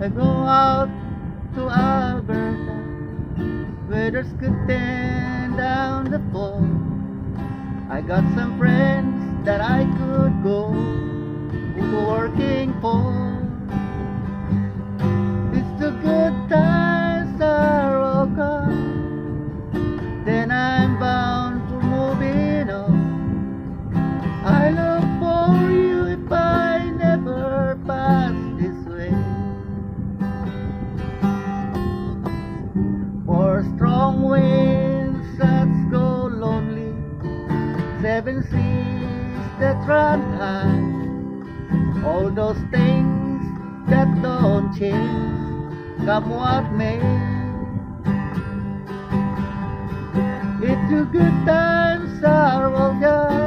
I go out to Alberta, where there's good ten down the fall. I got some friends that I could go working for. It's the good times are all gone, then I'm bound for moving on. I look for you if I never pass this way. For strong winds that go lonely, seven seas that run high, all those things that don't change, come what may. If the good times are all gone,